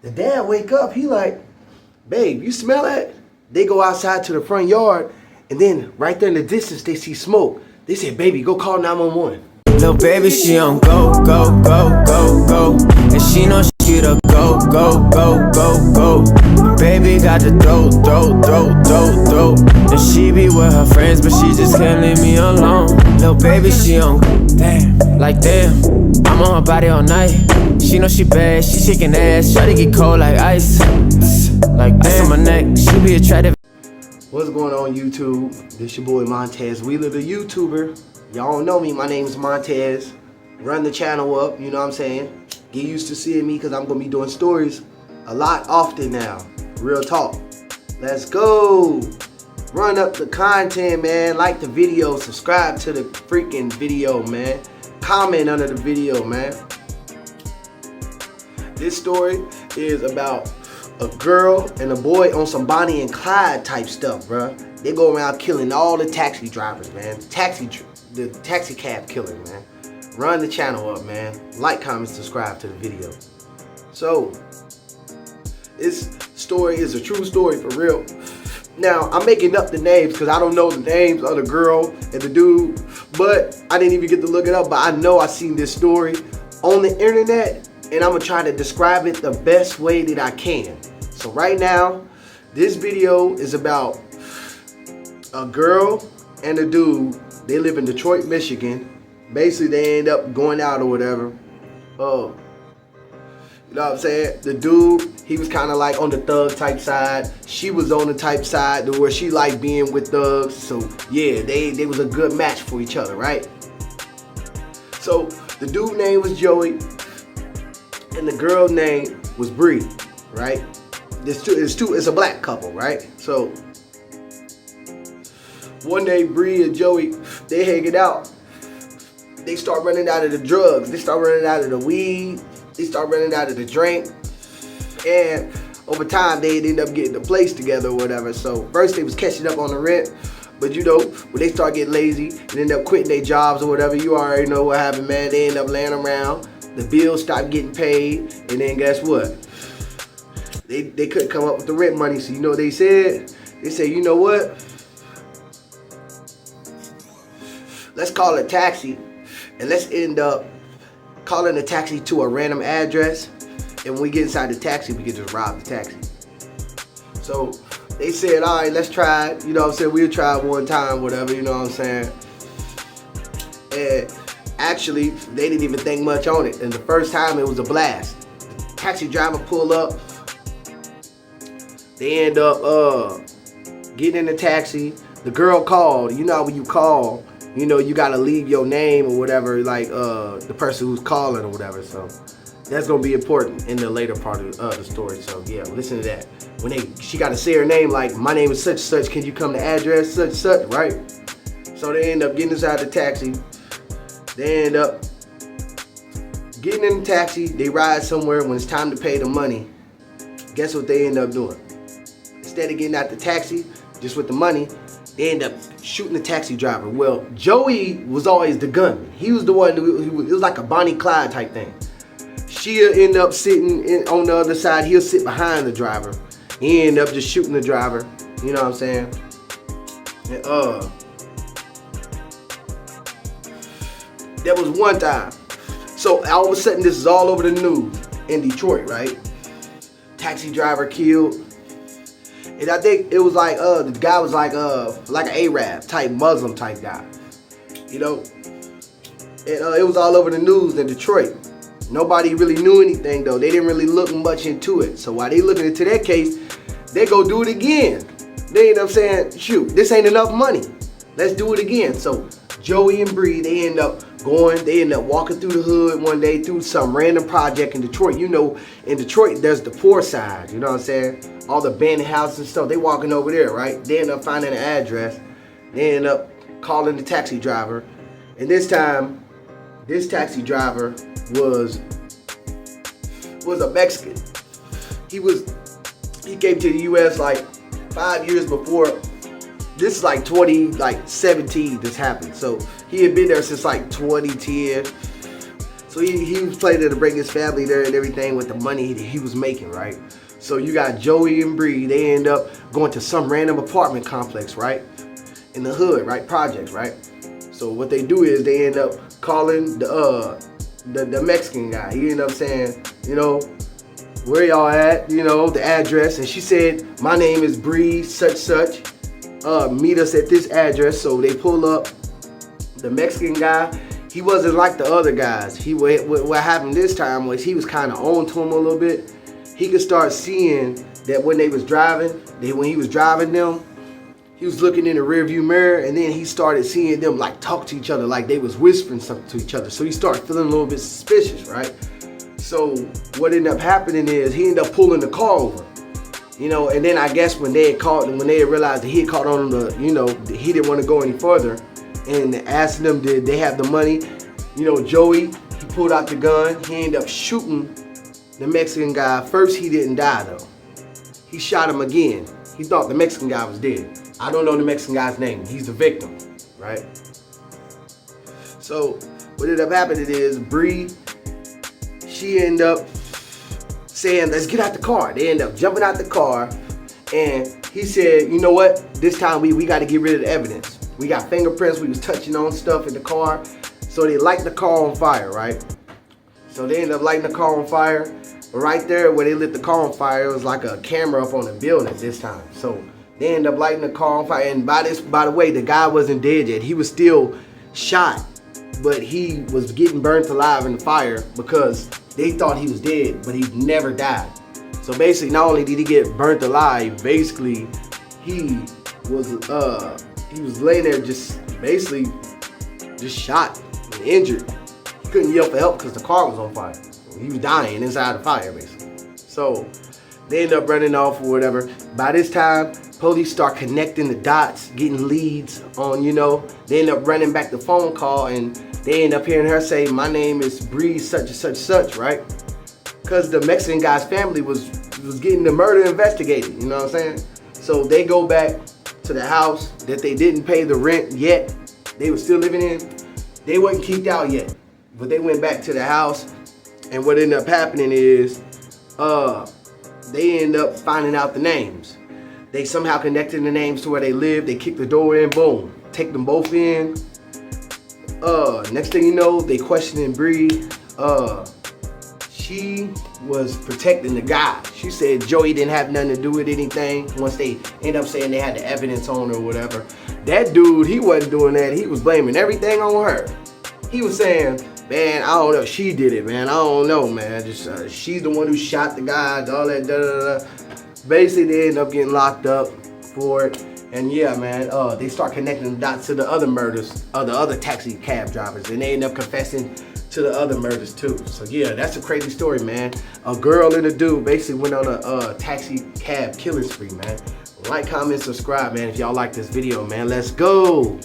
The dad wake up, he like, babe, you smell that? They go outside to the front yard, and then right there in the distance, they see smoke. They say, baby, go call 911. Little baby, she on go, go, go, go, go. And she know she the go, go, go, go, go. Baby got the throw. And she be with her friends, but she just can't leave me alone. Little baby, she on damn, like damn. I'm on her body all night. She know she bad, she shaking ass. Try to get cold like ice. Like ice on my neck, she be attractive. What's going on, YouTube? This your boy Montez Wheeler, the YouTuber. Y'all don't know me, my name is Montez. Run the channel up, you know what I'm saying? Get used to seeing me because I'm going to be doing stories a lot often now. Real talk. Let's go. Run up the content, man. Like the video, subscribe to the freaking video, man. Comment under the video, man. This story is about a girl and a boy on some Bonnie and Clyde type stuff, bruh. They go around killing all the taxi drivers, man. The taxi cab killing, man. Run the channel up, man. Like, comment, subscribe to the video. So, this story is a true story for real. Now, I'm making up the names because I don't know the names of the girl and the dude, but I didn't even get to look it up, but I know I seen this story on the internet, and I'm gonna try to describe it the best way that I can. So right now, this video is about a girl and a dude. They live in Detroit, Michigan. Basically, they end up going out or whatever. You know what I'm saying? The dude, he was kind of like on the thug type side. She was on the type side to where she liked being with thugs. So yeah, they was a good match for each other, right? So the dude name was Joey, and the girl name was Bree, right? It's a black couple, right? So one day, Bree and Joey, they hanging out. They start running out of the drugs. They start running out of the weed. They start running out of the drink. And over time, they'd end up getting the place together or whatever. So first they was catching up on the rent. But you know, when they start getting lazy and end up quitting their jobs or whatever, you already know what happened, man. They end up laying around. The bills stopped getting paid. And then guess what? They couldn't come up with the rent money. So you know what they said? They said, you know what? Let's call a taxi. And let's end up calling a taxi to a random address. And when we get inside the taxi, we can just rob the taxi. So they said, all right, let's try it. You know what I'm saying? We'll try it one time, whatever, you know what I'm saying? And actually, they didn't even think much on it. And the first time, it was a blast. The taxi driver pulled up. They end up getting in the taxi. The girl called. You know when you call, you know, you gotta leave your name or whatever, like the person who's calling or whatever. So that's gonna be important in the later part of the story. So yeah, listen to that. When she gotta say her name, like, my name is such such. Can you come to address such such, right? So they end up getting inside the taxi. They end up getting in the taxi. They ride somewhere. When it's time to pay the money, guess what they end up doing? Instead of getting out the taxi just with the money, they end up shooting the taxi driver. Well, Joey was always the gunman. He was the one it was like a Bonnie Clyde type thing. She'll end up sitting on the other side. He'll sit behind the driver. He end up just shooting the driver. You know what I'm saying? And, there was one time. So all of a sudden, this is all over the news in Detroit, right? Taxi driver killed. And I think it was like, the guy was like an Arab type, Muslim type guy, you know? And it was all over the news in Detroit. Nobody really knew anything though. They didn't really look much into it. So while they looking into that case, they go do it again. They end up saying, shoot, this ain't enough money. Let's do it again. So Joey and Bree, they end up walking through the hood one day through some random project in Detroit. You know, in Detroit, there's the poor side, you know what I'm saying? All the abandoned houses and stuff, they walking over there, right? They end up finding an address. They end up calling the taxi driver. And this time, this taxi driver was a Mexican. He came to the US like 5 years before. This is like 2017 this happened. So he had been there since like 2010. So So he was planning to bring his family there and everything with the money he was making, right? So you got Joey and Bree. They end up going to some random apartment complex, right? In the hood, right? Projects, right? So what they do is they end up calling the Mexican guy. He ended up saying, you know, where y'all at? You know, the address. And she said, my name is Bree, such. Meet us at this address. So they pull up. The Mexican guy, he wasn't like the other guys. What happened this time was he was kind of on to him a little bit. He could start seeing that when they was driving, when he was driving them, he was looking in the rearview mirror, and then he started seeing them like talk to each other, like they was whispering something to each other. So he started feeling a little bit suspicious, right? So what ended up happening is he ended up pulling the car over, you know. And then I guess when they had realized that he had caught on to, you know, he didn't want to go any further, and asking them did they have the money. You know, Joey, he pulled out the gun. He ended up shooting the Mexican guy. First, he didn't die though. He shot him again. He thought the Mexican guy was dead. I don't know the Mexican guy's name. He's the victim, right? So what ended up happening is Bree, she ended up saying, let's get out the car. They end up jumping out the car, and he said, you know what? This time we got to get rid of the evidence. We got fingerprints. We was touching on stuff in the car. So they light the car on fire, right? So they ended up lighting the car on fire. Right there where they lit the car on fire, it was like a camera up on the building this time. So they ended up lighting the car on fire. And by the way, the guy wasn't dead yet. He was still shot, but he was getting burnt alive in the fire because they thought he was dead, but he never died. So basically, not only did he get burnt alive, basically he was laying there just shot and injured. He couldn't yell for help because the car was on fire. He was dying inside the fire, basically. So they end up running off or whatever. By this time, police start connecting the dots, getting leads on, you know. They end up running back the phone call, and they end up hearing her say, my name is Bree, such, right? Because the Mexican guy's family was getting the murder investigated, you know what I'm saying? So they go back to the house that they didn't pay the rent yet. They were still living in. They wasn't kicked out yet, but they went back to the house. And what ended up happening is they end up finding out the names. They somehow connected the names to where they live. They kicked the door in, boom, take them both in. Next thing you know, they questioning Bree. She was protecting the guy. She said Joey didn't have nothing to do with anything. Once they end up saying they had the evidence on her or whatever, that dude, he wasn't doing that. He was blaming everything on her. He was saying, man, I don't know, she did it, man. I don't know, man. Just she's the one who shot the guy, all that, da. Basically, they end up getting locked up for it. And yeah, man, they start connecting the dots to the other murders of the other taxi cab drivers, and they end up confessing to the other murders too. So yeah, that's a crazy story, man. A girl and a dude basically went on a taxi cab killing spree, man. Like, comment, subscribe, man, if y'all like this video, man. Let's go.